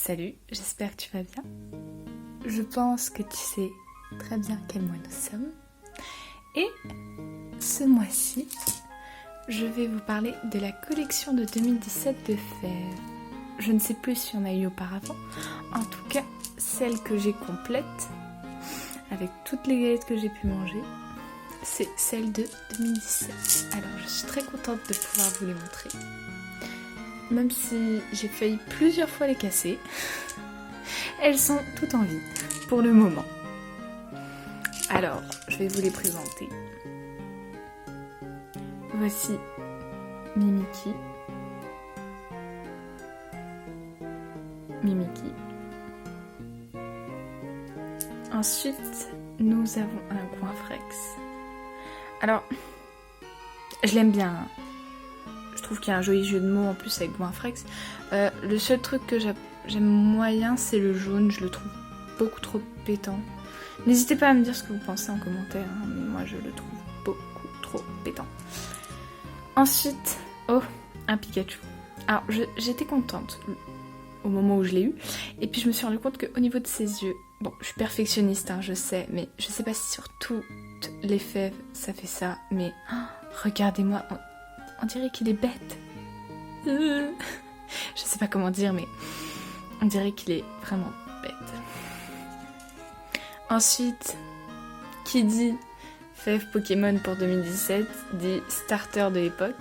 Salut, j'espère que tu vas bien. Je pense que tu sais très bien quel mois nous sommes. Et ce mois-ci, je vais vous parler de la collection de 2017 de Fèves. Je ne sais plus s'il y en a eu auparavant. En tout cas, celle que j'ai complète, avec toutes les galettes que j'ai pu manger, c'est celle de 2017. Alors, je suis très contente de pouvoir vous les montrer. Même si j'ai failli plusieurs fois les casser, elles sont toutes en vie, pour le moment. Alors, je vais vous les présenter. Voici Mimiki. Ensuite, nous avons un Goinfrex. Alors, je l'aime bien. Je trouve qu'il y a un joli jeu de mots en plus avec Goinfrex. Le seul truc que j'aime moyen, c'est le jaune. Je le trouve beaucoup trop pétant. N'hésitez pas à me dire ce que vous pensez en commentaire, hein, mais moi je le trouve beaucoup trop pétant. Ensuite, un Pikachu. Alors, j'étais contente au moment où je l'ai eu. Et puis je me suis rendu compte qu'au niveau de ses yeux, bon, je suis perfectionniste, hein, je sais, mais je sais pas si sur toutes les fèves ça fait ça, mais regardez-moi, on dirait qu'il est bête. Je sais pas comment dire, mais on dirait qu'il est vraiment bête. Ensuite, qui dit fève Pokémon pour 2017 dit starter de l'époque,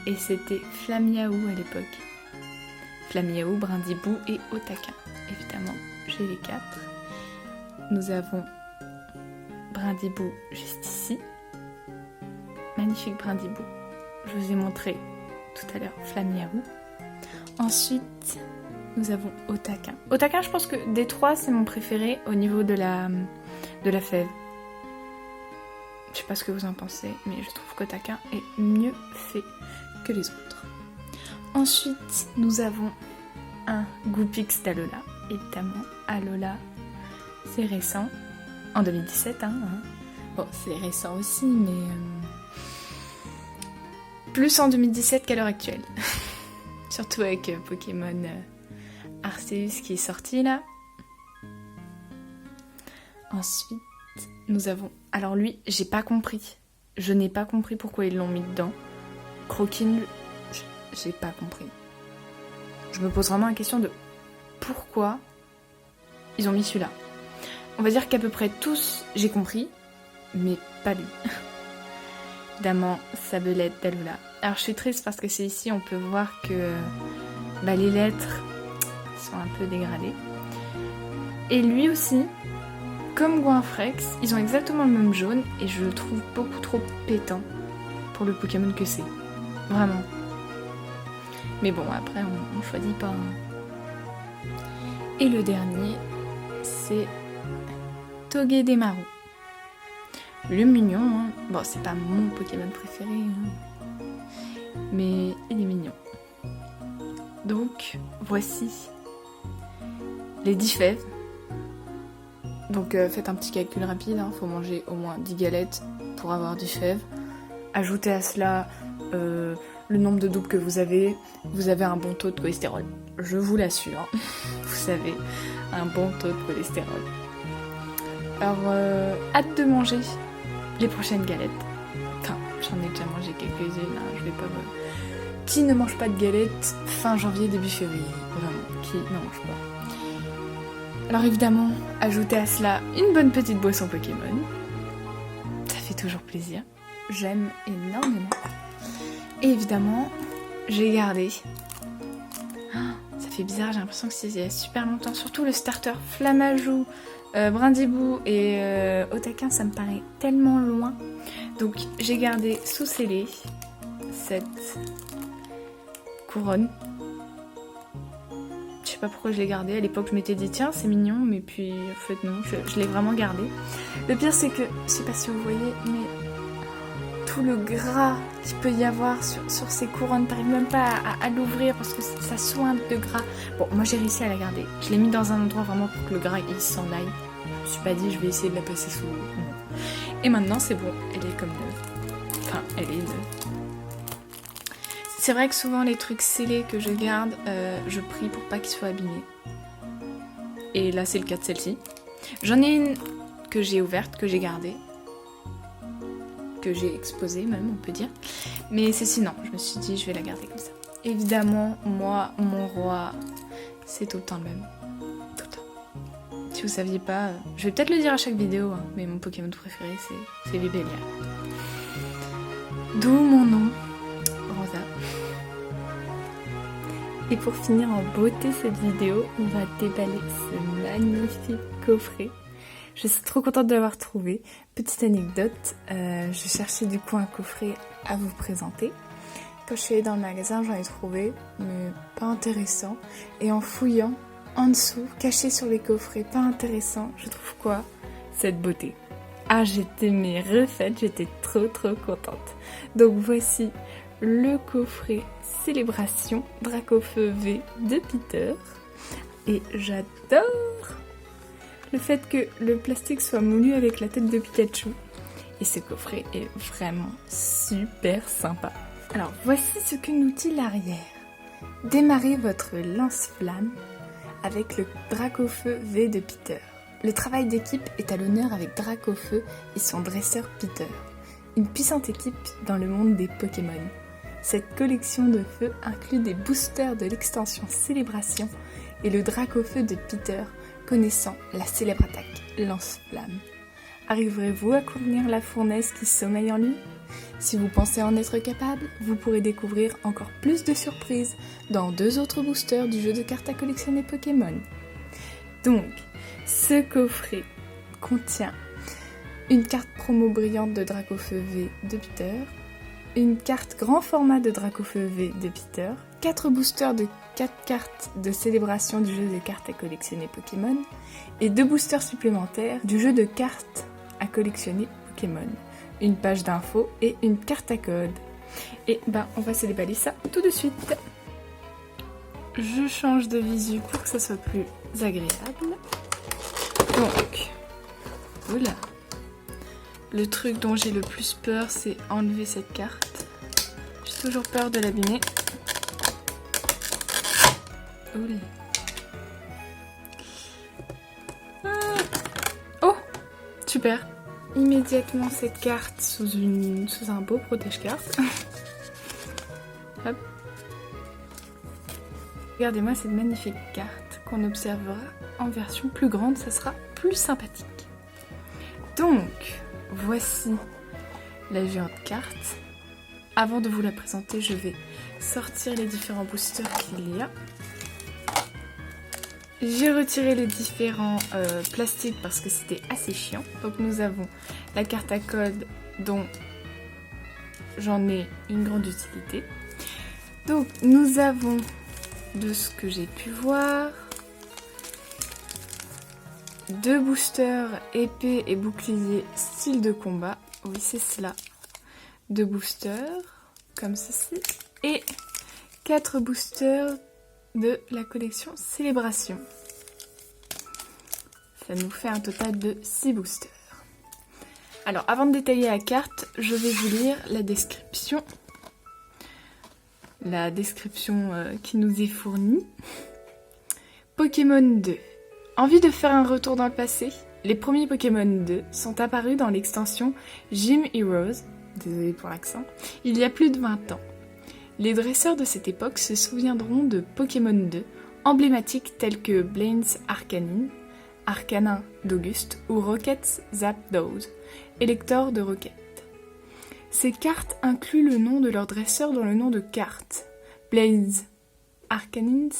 et c'était Flamiaou à l'époque. Flamiaou, Brindibou et Otaka. Évidemment, j'ai les 4. Nous avons Brindibou juste ici. Magnifique Brindibou. Je vous ai montré tout à l'heure Flamiaou. Ensuite, nous avons Otaka. Otaka, je pense que des 3, c'est mon préféré au niveau de la fève. Je sais pas ce que vous en pensez, mais je trouve qu'Otaka est mieux fait que les autres. Ensuite, nous avons un Goupix d'Alola. Évidemment, Alola, c'est récent. En 2017, hein. Bon, c'est récent aussi, mais plus en 2017 qu'à l'heure actuelle. Surtout avec Pokémon Arceus qui est sorti là. Ensuite, nous avons... Alors lui, j'ai pas compris. Je n'ai pas compris pourquoi ils l'ont mis dedans. Croquine, j'ai pas compris. Je me pose vraiment la question de pourquoi ils ont mis celui-là. On va dire qu'à peu près tous, j'ai compris, mais pas lui. Évidemment, Sablette d'Alola. Alors je suis triste parce que c'est ici, on peut voir que les lettres sont un peu dégradées. Et lui aussi, comme Goinfrex, ils ont exactement le même jaune et je le trouve beaucoup trop pétant pour le Pokémon que c'est. Vraiment. Mais bon, après, on choisit pas. Hein. Et le dernier, c'est Togedemaru. Le mignon, hein. Bon, c'est pas mon Pokémon préféré, hein. Mais il est mignon. Donc, voici les 10 fèves. Donc, faites un petit calcul rapide, hein. Faut manger au moins 10 galettes pour avoir 10 fèves. Ajoutez à cela le nombre de doubles que vous avez un bon taux de cholestérol. Je vous l'assure, vous savez, un bon taux de cholestérol. Alors, hâte de manger les prochaines galettes. Enfin, j'en ai déjà mangé quelques-unes, hein, je vais pas me... Qui ne mange pas de galettes fin janvier, début février? Vraiment, qui n'en mange pas? Alors évidemment, ajoutez à cela une bonne petite boisson Pokémon. Ça fait toujours plaisir. J'aime énormément. Et évidemment, j'ai gardé... ça fait bizarre, j'ai l'impression que c'est il y a super longtemps. Surtout le starter Flamajou, Brindibou et Otaka, ça me paraît tellement loin. Donc j'ai gardé sous scellé cette couronne. Je sais pas pourquoi je l'ai gardée. À l'époque, je m'étais dit tiens, c'est mignon, mais puis en fait non, je l'ai vraiment gardée. Le pire, c'est que, je sais pas si vous voyez, mais tout le gras qu'il peut y avoir sur ces couronnes, t'arrives même pas à l'ouvrir parce que ça sointe de gras. Bon, moi j'ai réussi à la garder. Je l'ai mis dans un endroit vraiment pour que le gras il s'en aille. Je me suis pas dit je vais essayer de la passer sous. Et maintenant c'est bon, elle est comme neuve. Enfin, elle est neuve. C'est vrai que souvent les trucs scellés que je garde, je prie pour pas qu'ils soient abîmés. Et là c'est le cas de celle-ci. J'en ai une que j'ai ouverte, que j'ai gardée, que j'ai exposée même on peut dire. Mais celle-ci non, je me suis dit je vais la garder comme ça. Évidemment moi, mon roi, c'est tout le temps le même. Tout le temps. Si vous saviez pas, je vais peut-être le dire à chaque vidéo, hein, mais mon Pokémon préféré c'est Vibellia. D'où mon nom, Rosa. Et pour finir en beauté cette vidéo, on va déballer ce magnifique coffret. Je suis trop contente de l'avoir trouvé. Petite anecdote, je cherchais du coup un coffret à vous présenter. Quand je suis allée dans le magasin, j'en ai trouvé, mais pas intéressant. Et en fouillant, en dessous, caché sur les coffrets pas intéressants, je trouve quoi? Cette beauté. Ah, j'étais refaite, j'étais trop contente. Donc voici le coffret Célébration Dracofeu V de Peter. Et j'adore le fait que le plastique soit moulu avec la tête de Pikachu. Et ce coffret est vraiment super sympa. Alors voici ce que nous dit l'arrière. Démarrez votre lance-flamme avec le Dracofeu V de Peter. Le travail d'équipe est à l'honneur avec Dracofeu et son dresseur Peter. Une puissante équipe dans le monde des Pokémon. Cette collection de feux inclut des boosters de l'extension Célébration et le Dracofeu de Peter connaissant la célèbre attaque Lance-Flamme. Arriverez-vous à contenir la fournaise qui sommeille en lui? Si vous pensez en être capable, vous pourrez découvrir encore plus de surprises dans 2 autres boosters du jeu de cartes à collectionner Pokémon. Donc, ce coffret contient une carte promo brillante de Dracofeu V de Peter, une carte grand format de Dracofeu V de Peter, 4 boosters de 4 cartes de célébration du jeu de cartes à collectionner Pokémon, et 2 boosters supplémentaires du jeu de cartes à collectionner Pokémon, une page d'infos et une carte à code. Et on va se déballer ça tout de suite. Je change de visu pour que ça soit plus agréable. Donc, voilà. Le truc dont j'ai le plus peur, c'est enlever cette carte. J'ai toujours peur de l'abîmer. Oula. Oh, super. Immédiatement cette carte sous un beau protège-carte. Hop. Regardez-moi cette magnifique carte qu'on observera en version plus grande, ça sera plus sympathique. Donc, voici la géante carte. Avant de vous la présenter, je vais sortir les différents boosters qu'il y a. J'ai retiré les différents plastiques parce que c'était assez chiant. Donc nous avons la carte à code dont j'en ai une grande utilité. Donc nous avons, de ce que j'ai pu voir, 2 boosters épée et bouclier style de combat. Oui, c'est cela. 2 boosters, comme ceci. Et 4 boosters de la collection Célébration. Ça nous fait un total de 6 boosters. Alors, avant de détailler la carte, je vais vous lire la description. La description qui nous est fournie. Pokémon 2. Envie de faire un retour dans le passé? Les premiers Pokémon 2 sont apparus dans l'extension Gym Heroes, désolé pour l'accent, il y a plus de 20 ans. Les dresseurs de cette époque se souviendront de Pokémon 2, emblématiques tels que Blaine's Arcanine, Arcanin d'Auguste ou Rocket's Zapdos, Elector de Rocket. Ces cartes incluent le nom de leur dresseur dans le nom de carte. Blaine's Arcanines,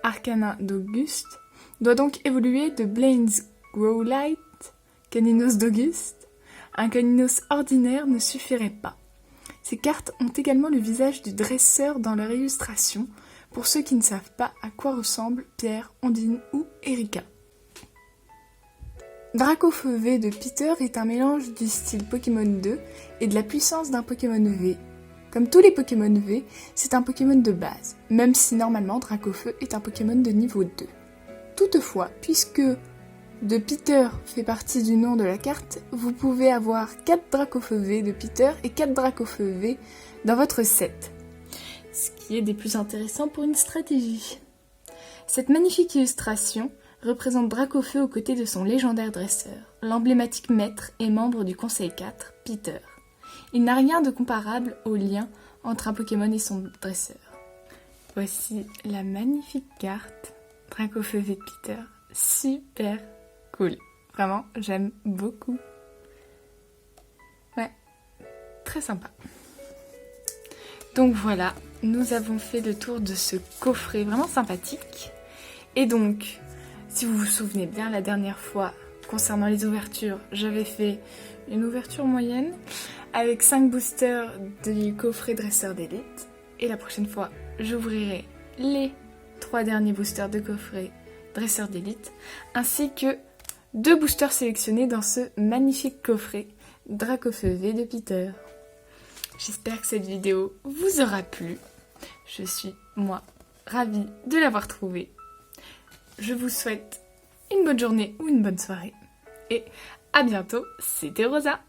Arcanin d'Auguste, doit donc évoluer de Blaine's Growlithe, Caninos d'Auguste. Un Caninos ordinaire ne suffirait pas. Ces cartes ont également le visage du dresseur dans leur illustration, pour ceux qui ne savent pas à quoi ressemblent Pierre, Ondine ou Erika. Dracofeu V de Peter est un mélange du style Pokémon 2 et de la puissance d'un Pokémon V. Comme tous les Pokémon V, c'est un Pokémon de base, même si normalement Dracofeu est un Pokémon de niveau 2. Toutefois, puisque de Peter fait partie du nom de la carte, vous pouvez avoir 4 Dracofeu V de Peter et 4 Dracofeu V dans votre set. Ce qui est des plus intéressants pour une stratégie. Cette magnifique illustration représente Dracofeu aux côtés de son légendaire dresseur, l'emblématique maître et membre du Conseil 4, Peter. Il n'a rien de comparable au lien entre un Pokémon et son dresseur. Voici la magnifique carte Dracofeu v Peter, super cool. Vraiment, j'aime beaucoup. Ouais, très sympa. Donc voilà, nous avons fait le tour de ce coffret vraiment sympathique. Et donc, si vous vous souvenez bien, la dernière fois, concernant les ouvertures, j'avais fait une ouverture moyenne avec 5 boosters du coffret dresseur d'élite. Et la prochaine fois, j'ouvrirai les 3 derniers boosters de coffret dresseur d'élite, ainsi que 2 boosters sélectionnés dans ce magnifique coffret Dracofeu V de Peter. J'espère que cette vidéo vous aura plu. Je suis, moi, ravie de l'avoir trouvée. Je vous souhaite une bonne journée ou une bonne soirée. Et à bientôt, c'était Rosa.